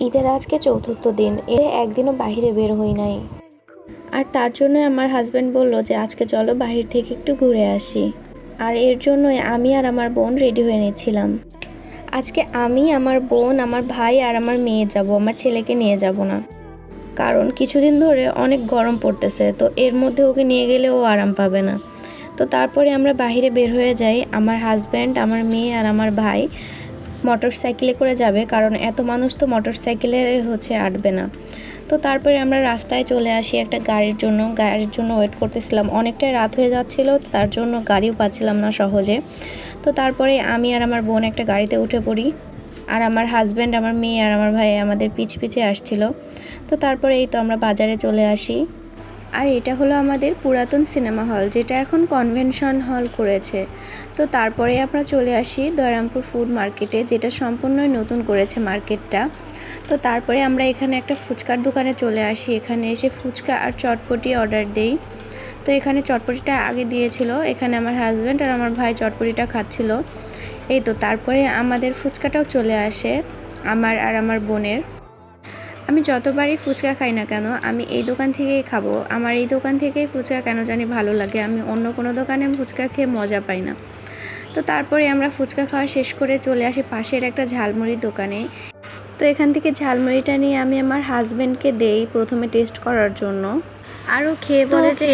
ঈদের আজকে চতুর্থ দিন, একদিনও বাহিরে বের হই নাই। আর তার জন্য আমার হাজব্যান্ড বলল যে আজকে চলো বাহির থেকে একটু ঘুরে আসি। আর এর জন্যই আমি আর আমার বোন রেডি হয়ে নিয়েছিলাম। আজকে আমি, আমার বোন, আমার ভাই আর আমার মেয়ে যাব, আমার ছেলেকে নিয়ে যাব না। কারণ কিছুদিন ধরে অনেক গরম পড়তেছে, তো এর মধ্যে ওকে নিয়ে গেলে ও আরাম পাবে না। তো তারপরে আমরা বাহিরে বের হয়ে যাই। আমার হাজব্যান্ড, আমার মেয়ে আর আমার ভাই মোটর সাইকেলে করে যাবে, কারণ এত মানুষ তো মোটর সাইকেলে আটবে না। তো তারপরে আমরা রাস্তায় চলে আসি একটা গাড়ির জন্য ওয়েট করতেছিলাম। অনেকটাই রাত হয়ে যাচ্ছিল, তার জন্য গাড়িও পাচ্ছিলাম না সহজে। তো তারপরে আমি আর আমার বোন একটা গাড়িতে উঠে পড়ি, আর আমার হাজব্যান্ড, আমার মেয়ে আর আমার ভাই আমাদের পিছে আসছিল। তো তারপরে এই তো আমরা বাজারে চলে আসি। আর এটা হলো আমাদের পুরাতন সিনেমা হল, যেটা এখন কনভেনশন হল করেছে। তো তারপরে আমরা চলে আসি দয়রামপুর ফুড মার্কেটে, যেটা সম্পূর্ণই নতুন করেছে মার্কেটটা। তো তারপরে আমরা এখানে একটা ফুচকার দোকানে চলে আসি। এখানে এসে ফুচকা আর চটপটি অর্ডার দেই। তো এখানে চটপটিটা আগে দিয়েছিল, এখানে আমার হাজব্যান্ড আর আমার ভাই চটপটিটা খাচ্ছিল। এই তো তারপরে আমাদের ফুচকাটাও চলে আসে, আমার আর আমার বোনের। আমি যতবারই ফুচকা খাই না কেন, আমি এই দোকান থেকেই খাবো। আমার এই দোকান থেকেই ফুচকা কেন জানি ভালো লাগে, আমি অন্য কোনো দোকানে ফুচকা খেয়ে মজা পাই না। তো তারপরে আমরা ফুচকা খাওয়া শেষ করে চলে আসি পাশের একটা ঝালমুড়ির দোকানে। তো এখান থেকে ঝালমুড়িটা নিয়ে আমি আমার হাজব্যান্ডকে দেই প্রথমে টেস্ট করার জন্য। আরও খেয়ে বলে যে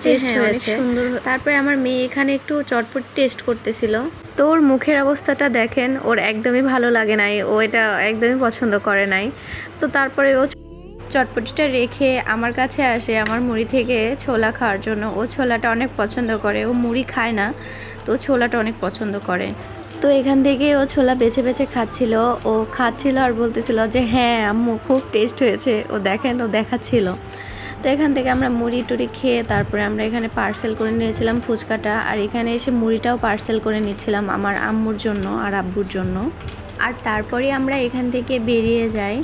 টেস্ট হয়েছে সুন্দর। তারপরে আমার মেয়ে এখানে একটু চটপটি টেস্ট করতেছিল। তো ওর মুখের অবস্থাটা দেখেন, ওর একদমই ভালো লাগে নাই, ও এটা একদমই পছন্দ করে নাই। তো তারপরে ও চটপটিটা রেখে আমার কাছে আসে আমার মুড়ি থেকে ছোলা খাওয়ার জন্য। ও ছোলাটা অনেক পছন্দ করে, ও মুড়ি খায় না, তো ছোলাটা অনেক পছন্দ করে। তো এখান থেকে ও ছোলা বেছে বেছে খাচ্ছিল, আর বলতেছিল যে হ্যাঁ আম্মু খুব টেস্ট হয়েছে, ও দেখাচ্ছিল। তো এখান থেকে আমরা মুড়ি টুড়ি খেয়ে তারপরে আমরা এখানে পার্সেল করে নিয়েছিলাম ফুচকাটা, আর এখানে এসে মুড়িটাও পার্সেল করে নিচ্ছিলাম আমার আম্মুর জন্য আর আব্বুর জন্য। আর তারপরে আমরা এখান থেকে বেরিয়ে যাই।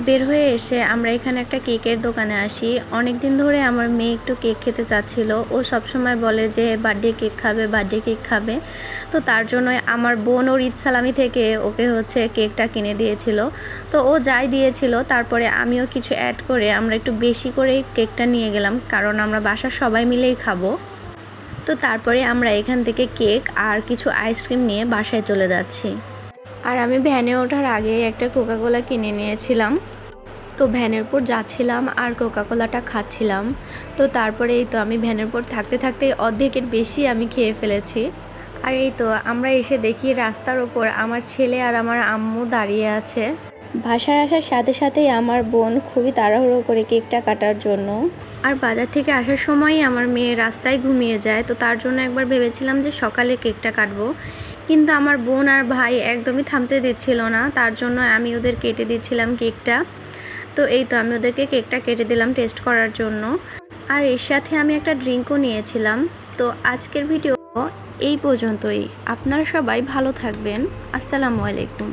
বের হয়ে এসে আমরা এখানে একটা কেকের দোকানে আসি। অনেক দিন ধরে আমার মেয়ে একটু কেক খেতে চাচ্ছিল, ও সবসময় বলে যে বার্থডে কেক খাবে। তো তার জন্যই আমার বোন ওর ঈদ সালামি থেকে ওকে কেকটা কিনে দিয়েছিল। তো ও যাই দিয়েছিল, তারপরে আমিও কিছু অ্যাড করে আমরা একটু বেশি করেই কেকটা নিয়ে গেলাম, কারণ আমরা বাসার সবাই মিলেই খাবো। তো তারপরে আমরা এখান থেকে কেক আর কিছু আইসক্রিম নিয়ে বাসায় চলে যাচ্ছি। আর আমি ভ্যানে ওঠার আগে একটা কোকাকোলা কিনে নিয়েছিলাম। তো ভ্যানের উপর যাচ্ছিলাম আর কোকাকোলাটা খাচ্ছিলাম। তো তারপরে এই তো আমি ভ্যানের উপর থাকতে থাকতে অর্ধেকের বেশি আমি খেয়ে ফেলেছি। আর এই তো আমরা এসে দেখি রাস্তার ওপর আমার ছেলে আর আমার আম্মু দাঁড়িয়ে আছে। বাসায় আসার সাথে সাথেই আমার বোন খুবই তাড়াহুড়ো করে কেকটা কাটার জন্য। আর বাজার থেকে আসার সময়ই আমার মেয়ে রাস্তায় ঘুমিয়ে যায়। তো তার জন্য একবার ভেবেছিলাম যে সকালে কেকটা কাটবো, কিন্তু আমার বোন আর ভাই একদমই থামতে দিচ্ছিল না, তার জন্য আমি ওদের কেটে দিচ্ছিলাম কেকটা। তো এই তো আমি ওদেরকে কেকটা কেটে দিলাম টেস্ট করার জন্য। আর এর সাথে আমি একটা ড্রিঙ্কও নিয়েছিলাম। তো আজকের ভিডিও এই পর্যন্তই। আপনারা সবাই ভালো থাকবেন। আসসালামু আলাইকুম।